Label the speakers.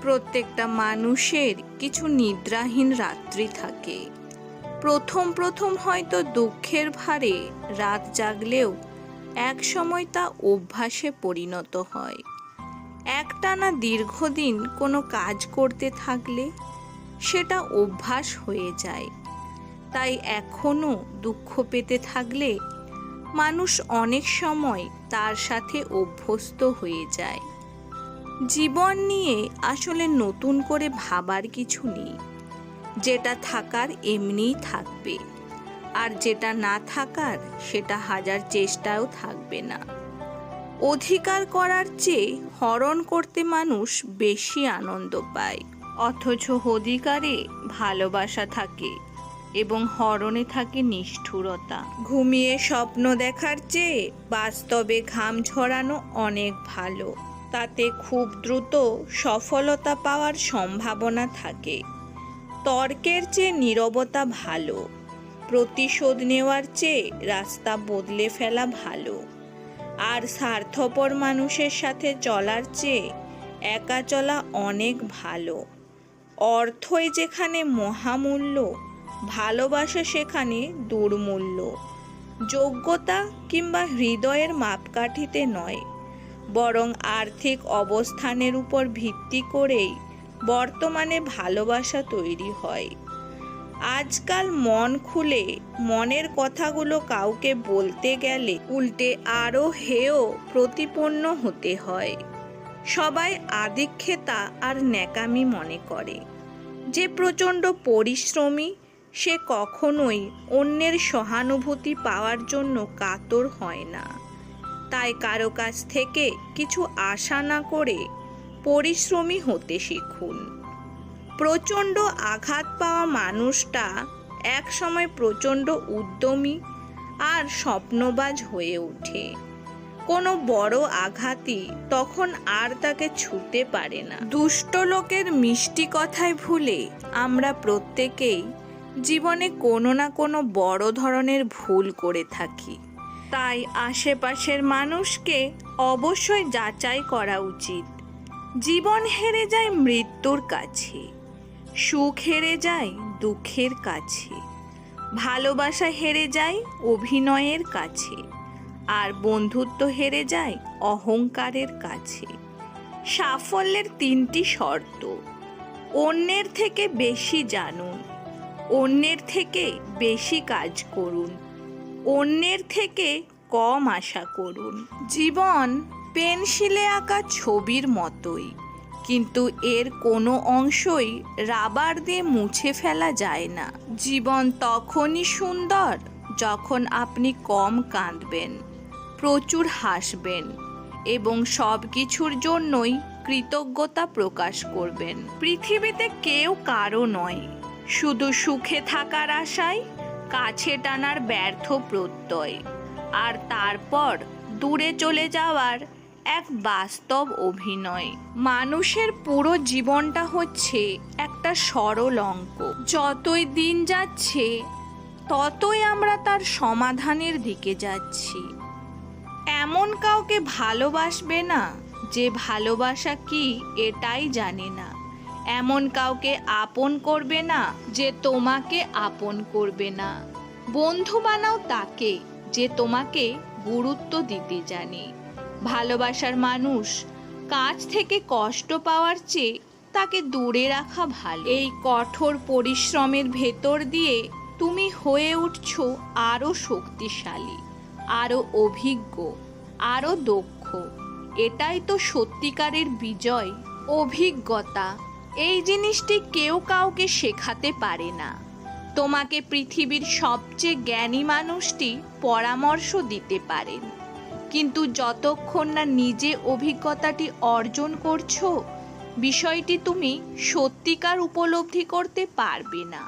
Speaker 1: প্রত্যেকটা মানুষের কিছু নিদ্রাহীন রাত্রি থাকে। প্রথম প্রথম হয়তো দুঃখের ভারে রাত জাগলেও এক সময় তা অভ্যাসে পরিণত হয়। একটানা দীর্ঘদিন কোনো কাজ করতে থাকলে সেটা অভ্যাস হয়ে যায়। তাই এখনো দুঃখ পেতে থাকলে মানুষ অনেক সময় তার সাথে অভ্যস্ত হয়ে যায়। জীবন নিয়ে আসলে নতুন করে ভাবার কিছু নেই। যেটা থাকার এমনিই থাকবে, আর যেটা না থাকার সেটা হাজার চেষ্টাও থাকবে না। অধিকার করার চেয়ে হরণ করতে মানুষ বেশি আনন্দ পায়, অথচ অধিকারে ভালোবাসা থাকে এবং হরণে থাকে নিষ্ঠুরতা। ঘুমিয়ে স্বপ্ন দেখার চেয়ে বাস্তবে ঘাম ঝরানো অনেক ভালো। তাতে খুব দ্রুত সফলতা পাওয়ার সম্ভাবনা থাকে। তর্কের চেয়ে নীরবতা ভালো। প্রতিশোধ নেওয়ার চেয়ে রাস্তা বদলে ফেলা ভালো। আর স্বার্থপর মানুষের সাথে চলার চেয়ে একা চলা অনেক ভালো। অর্থই যেখানে মহামূল্য, ভালোবাসা সেখানে দুর্মূল্য। যোগ্যতা কিংবা হৃদয়ের মাপকাঠিতে নয়, বরং আর্থিক অবস্থানের উপর ভিত্তি করেই বর্তমানে ভালোবাসা তৈরি হয়। আজকাল মন খুলে মনের কথাগুলো কাউকে বলতে গেলে উল্টে আরও হেয় প্রতিপন্ন হতে হয়। সবাই আদিক্ষেতা আর ন্যাকামি মনে করে। যে প্রচণ্ড পরিশ্রমী সে কখনোই অন্যের সহানুভূতি পাওয়ার জন্য কাতর হয় না। তাই কারো কাছ থেকে কিছু আশা না করে পরিশ্রমী হতে শিখুন। প্রচণ্ড আঘাত পাওয়া মানুষটা একসময় প্রচণ্ড উদ্যমী আর স্বপ্নবাজ হয়ে ওঠে। কোনো বড় আঘাতই তখন আর তাকে ছুঁতে পারে না। দুষ্ট লোকের মিষ্টি কথায় ভুলে আমরা প্রত্যেকেই জীবনে কোনো না কোনো বড় ধরনের ভুল করে থাকি। তাই আশেপাশের মানুষকে অবশ্যই যাচাই করা উচিত। জীবন হেরে যায় মৃত্যুর কাছে, সুখ হেরে যায় দুঃখের কাছে, ভালোবাসা হেরে যায় অভিনয়ের কাছে, আর বন্ধুত্ব হেরে যায় অহংকারের কাছে। সাফল্যের 3টি শর্ত: অন্যের থেকে বেশি জানুন, অন্যের থেকে বেশি কাজ করুন, অন্যের থেকে কম আশা করুন। জীবন পেন্সিলে আঁকা ছবির মতোই, কিন্তু এর কোনো অংশই রাবার দিয়ে মুছে ফেলা যায় না। জীবন তখনই সুন্দর যখন আপনি কম কাঁদবেন, প্রচুর হাসবেন এবং সব কিছুর জন্যই কৃতজ্ঞতা প্রকাশ করবেন। পৃথিবীতে কেউ কারো নয়, শুধু সুখে থাকার আশায় কাছে টানার ব্যর্থ প্রত্যয়, আর তারপর দূরে চলে যাওয়ার এক বাস্তব অভিনয়। মানুষের পুরো জীবনটা হচ্ছে একটা সরল অঙ্ক। যতই দিন যাচ্ছে ততই আমরা তার সমাধানের দিকে যাচ্ছি। এমন কাউকে ভালোবাসবে না যে ভালোবাসা কি এটাই জানে না। এমন কাউকে আপন করবে না যে তোমাকে আপন করবে না। বন্ধু বানাও তাকে যে তোমাকে গুরুত্ব দিতে জানে। ভালোবাসার মানুষ কাছ থেকে কষ্ট পাওয়ার চেয়ে তাকে দূরে রাখা ভালো। এই কঠোর পরিশ্রমের ভেতর দিয়ে তুমি হয়ে উঠছো আরও শক্তিশালী, আরও অভিজ্ঞ, আরও দক্ষ। এটাই তো সত্যিকারের বিজয়। অভিজ্ঞতা এই জিনিসটি কেউ কাউকে শেখাতে পারে না। তোমাকে পৃথিবীর সবচেয়ে জ্ঞানী মানুষটি পরামর্শ দিতে পারেন, কিন্তু যতক্ষণ না নিজে অভিজ্ঞতাটি অর্জন করছো বিষয়টি তুমি সত্যিকার উপলব্ধি করতে পারবে না।